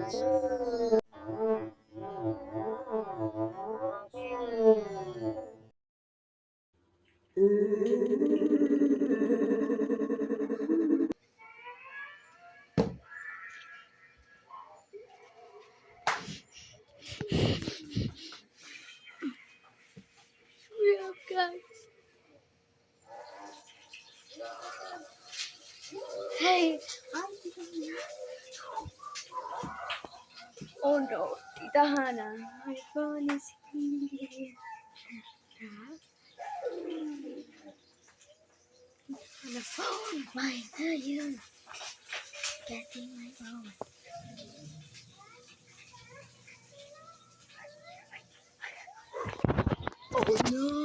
Real guys. Hey, oh no, Tita Hannah, my phone is here. On the phone, why are you getting my phone? Oh no!